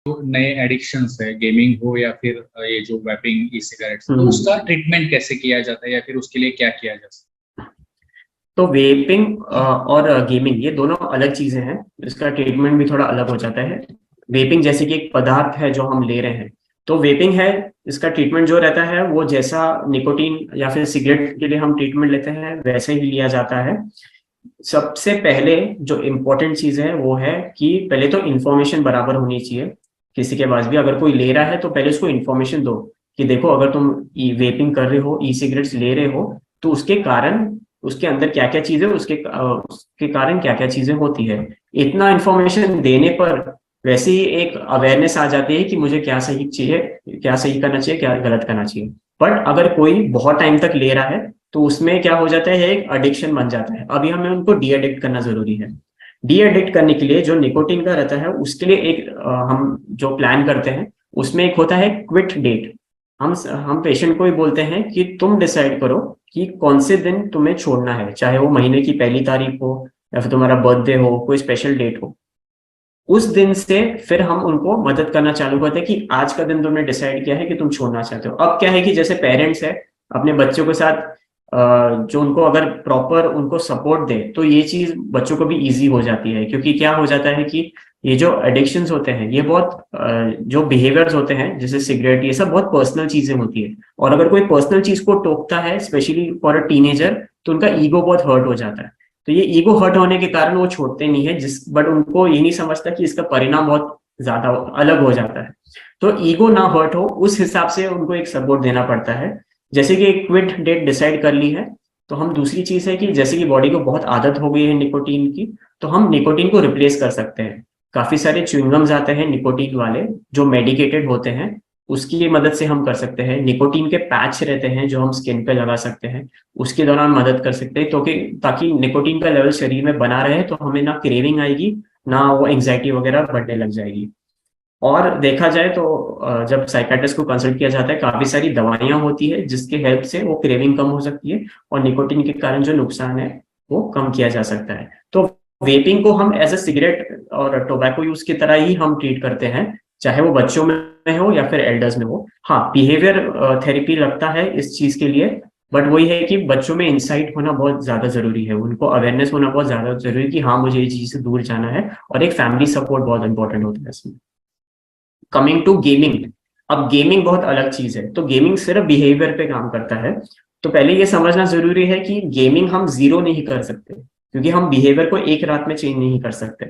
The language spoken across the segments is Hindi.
नए एडिक्शंस है, गेमिंग हो या फिर ये जो वेपिंग, ई सिगरेट्स, तो हम्म। उसका ट्रीटमेंट कैसे किया जाता है या फिर उसके लिए क्या किया जा सकता तो वेपिंग और गेमिंग ये दोनों अलग चीजें हैं। इसका ट्रीटमेंट भी थोड़ा अलग हो जाता है। वेपिंग जैसे कि एक पदार्थ है जो हम ले रहे हैं, तो वेपिंग है, इसका ट्रीटमेंट जो रहता है वो जैसा निकोटीन या फिर सिगरेट के लिए हम ट्रीटमेंट लेते हैं वैसे ही लिया जाता है। सबसे पहले जो इम्पोर्टेंट चीज है वो है कि पहले तो इन्फॉर्मेशन बराबर होनी चाहिए। किसी के पास भी अगर कोई ले रहा है तो पहले उसको इन्फॉर्मेशन दो कि देखो, अगर तुम ई वेपिंग कर रहे हो, ई सिगरेट्स ले रहे हो, तो उसके कारण, उसके अंदर क्या क्या चीजें, उसके कारण क्या क्या चीजें होती है। इतना इन्फॉर्मेशन देने पर वैसे ही एक अवेयरनेस आ जाती है कि मुझे क्या सही चाहिए, क्या सही करना चाहिए, क्या गलत करना चाहिए। बट अगर कोई बहुत टाइम तक ले रहा है तो उसमें क्या हो जाता है, एक एडिक्शन बन जाता है। अभी हमें उनको डी एडिक्ट करना जरूरी है। डी एडिक्ट करने के लिए जो निकोटिन का रहता है उसके लिए एक हम जो प्लान करते हैं उसमें एक होता है क्विट डेट। हम पेशेंट को भी बोलते हैं कि तुम डिसाइड करो कि कौन से दिन तुम्हें छोड़ना है, चाहे वो महीने की पहली तारीख हो या फिर तुम्हारा बर्थडे हो, कोई स्पेशल डेट हो। उस दिन से फिर हम उनको मदद करना चालू करते हैं कि आज का दिन तुमने डिसाइड किया है कि तुम छोड़ना चाहते हो। अब क्या है कि जैसे पेरेंट्स है अपने बच्चों के साथ, जो उनको अगर प्रॉपर उनको सपोर्ट दे तो ये चीज बच्चों को भी इजी हो जाती है। क्योंकि क्या हो जाता है कि ये जो एडिक्शंस होते हैं ये बहुत जो बिहेवियर्स होते हैं जैसे सिगरेट, ये सब बहुत पर्सनल चीजें होती है। और अगर कोई पर्सनल चीज को टोकता है स्पेशली फॉर अ टीनेजर, तो उनका ईगो बहुत हर्ट हो जाता है। तो ये ईगो हर्ट होने के कारण वो छोड़ते नहीं है, जिस बट उनको ये नहीं समझता कि इसका परिणाम बहुत ज्यादा अलग हो जाता है। तो ईगो ना हर्ट हो उस हिसाब से उनको एक सपोर्ट देना पड़ता है। जैसे कि एक क्विट डेट डिसाइड कर ली है, तो हम दूसरी चीज है कि जैसे कि बॉडी को बहुत आदत हो गई है निकोटीन की, तो हम निकोटीन को रिप्लेस कर सकते हैं। काफी सारे च्युइंगम्स आते हैं निकोटीन वाले जो मेडिकेटेड होते हैं, उसकी मदद से हम कर सकते हैं। निकोटीन के पैच रहते हैं जो हम स्किन पे लगा सकते हैं, उसके दौरान मदद कर सकते हैं। तो कि ताकि निकोटीन का लेवल शरीर में बना रहे तो हमें ना क्रेविंग आएगी, ना वो एंग्जाइटी वगैरह बढ़ने लग जाएगी। और देखा जाए तो जब साइकाट्रिस्ट को कंसल्ट किया जाता है, काफी सारी दवाइयां होती है जिसके हेल्प से वो क्रेविंग कम हो सकती है और निकोटीन के कारण जो नुकसान है वो कम किया जा सकता है। तो वेपिंग को हम एज अ सिगरेट और टोबैको यूज की तरह ही हम ट्रीट करते हैं, चाहे वो बच्चों में हो या फिर एल्डर्स में हो। हाँ, बिहेवियर थेरेपी लगता है इस चीज के लिए, बट वही है कि बच्चों में इंसाइट होना बहुत ज्यादा जरूरी है, उनको अवेयरनेस होना बहुत ज्यादा जरूरी है कि हाँ मुझे ये चीज से दूर जाना है। और एक फैमिली सपोर्ट बहुत इंपॉर्टेंट होता है इसमें। कमिंग टू गेमिंग, अब गेमिंग बहुत अलग चीज है। तो गेमिंग सिर्फ बिहेवियर पे काम करता है। तो पहले ये समझना जरूरी है कि गेमिंग हम जीरो नहीं कर सकते, क्योंकि हम बिहेवियर को एक रात में चेंज नहीं कर सकते।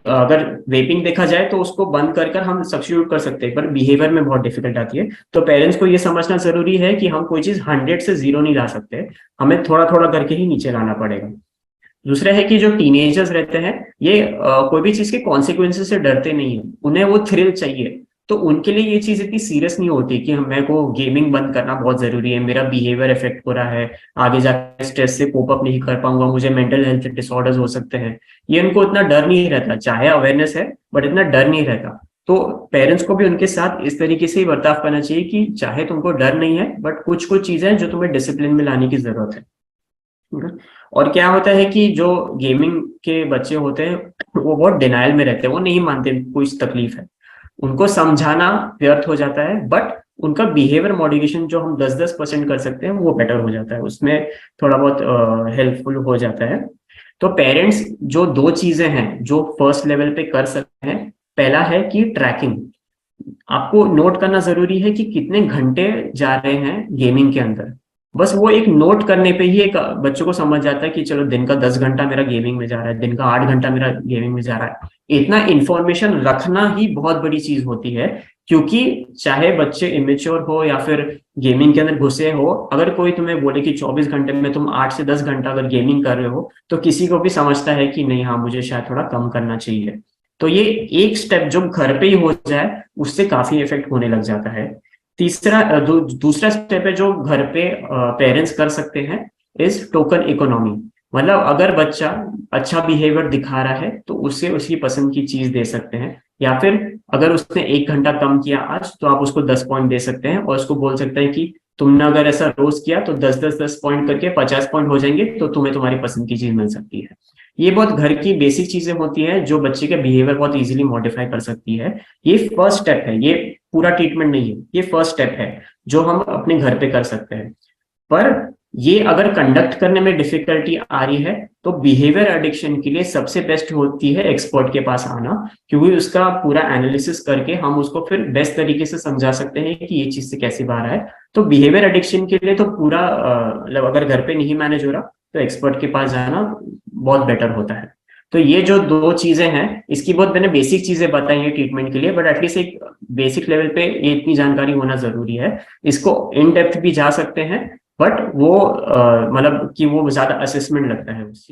अगर वेपिंग देखा जाए तो उसको बंद कर कर हम सब्स्टिट्यूट कर सकते हैं, पर बिहेवियर में बहुत डिफिकल्ट आती है। तो पेरेंट्स को ये समझना जरूरी है कि हम कोई चीज 100 से जीरो नहीं ला सकते, हमें थोड़ा थोड़ा करके ही नीचे लाना पड़ेगा। दूसरा है कि जो टीनेजर्स रहते हैं ये कोई भी चीज के कॉन्सिक्वेंसेस से डरते नहीं है, उन्हें वो थ्रिल चाहिए। तो उनके लिए ये चीज इतनी सीरियस नहीं होती कि मेरे को गेमिंग बंद करना बहुत जरूरी है, मेरा बिहेवियर इफेक्ट हो रहा है, आगे जाकर स्ट्रेस से कोप अप नहीं कर पाऊंगा, मुझे मेंटल हेल्थ डिसऑर्डर्स हो सकते हैं। ये उनको इतना डर नहीं रहता, चाहे अवेयरनेस है बट इतना डर नहीं रहता। तो पेरेंट्स को भी उनके साथ इस तरीके से ही बर्ताव करना चाहिए कि चाहे तुमको डर नहीं है बट कुछ कुछ चीजें जो तुम्हें डिसिप्लिन में लाने की जरूरत है। ठीक है? और क्या होता है कि जो गेमिंग के बच्चे होते हैं वो बहुत डिनायल में रहते हैं, वो नहीं मानते कोई तकलीफ है। उनको समझाना व्यर्थ हो जाता है, बट उनका बिहेवियर मॉडिफिकेशन जो हम 10-10% कर सकते हैं वो बेटर हो जाता है, उसमें थोड़ा बहुत हेल्पफुल हो जाता है। तो पेरेंट्स जो दो चीजें हैं जो फर्स्ट लेवल पे कर सकते हैं, पहला है कि ट्रैकिंग। आपको नोट करना जरूरी है कि कितने घंटे जा रहे हैं गेमिंग के अंदर। बस वो एक नोट करने पे ही एक बच्चों को समझ जाता है कि चलो दिन का 10 घंटा मेरा गेमिंग में जा रहा है, दिन का 8 घंटा मेरा गेमिंग में जा रहा है। इतना इंफॉर्मेशन रखना ही बहुत बड़ी चीज होती है। क्योंकि चाहे बच्चे इमेच्योर हो या फिर गेमिंग के अंदर घुसे हो, अगर कोई तुम्हें बोले कि 24 घंटे में तुम 8 से 10 घंटा अगर गेमिंग कर रहे हो, तो किसी को भी समझता है कि नहीं, हाँ मुझे शायद थोड़ा कम करना चाहिए। तो ये एक स्टेप जो घर पे ही हो जाए उससे काफी इफेक्ट होने लग जाता है। दूसरा स्टेप है जो घर पे पेरेंट्स कर सकते हैं, इज टोकन इकोनॉमी। मतलब अगर बच्चा अच्छा बिहेवियर दिखा रहा है तो उससे उसकी पसंद की चीज दे सकते हैं, या फिर अगर उसने 1 घंटा कम किया आज तो आप उसको 10 पॉइंट दे सकते हैं और उसको बोल सकते हैं कि तुमने अगर ऐसा रोज किया तो 10-10-10 पॉइंट करके 50 पॉइंट हो जाएंगे, तो तुम्हें तुम्हारी पसंद की चीज मिल सकती है। ये बहुत घर की बेसिक चीजें होती हैं जो बच्चे के बिहेवियर बहुत इजीली मॉडिफाई कर सकती है। ये फर्स्ट स्टेप है, ये पूरा ट्रीटमेंट नहीं है, ये फर्स्ट स्टेप है जो हम अपने घर पे कर सकते हैं। पर ये अगर कंडक्ट करने में डिफिकल्टी आ रही है तो बिहेवियर एडिक्शन के लिए सबसे बेस्ट होती है एक्सपर्ट के पास आना, क्योंकि उसका पूरा एनालिसिस करके हम उसको फिर बेस्ट तरीके से समझा सकते हैं कि ये चीज से कैसे बाहर आए। तो बिहेवियर एडिक्शन के लिए तो पूरा मतलब अगर घर पे नहीं मैनेज हो रहा तो एक्सपर्ट के पास जाना बहुत बेटर होता है। तो ये जो दो चीजें हैं, इसकी बहुत मैंने बेसिक चीजें बताई हैं ट्रीटमेंट के लिए, बट एटलीस्ट एक बेसिक लेवल पे ये इतनी जानकारी होना जरूरी है। इसको इन डेप्थ भी जा सकते हैं, बट वो मतलब कि वो ज्यादा असेसमेंट लगता है उस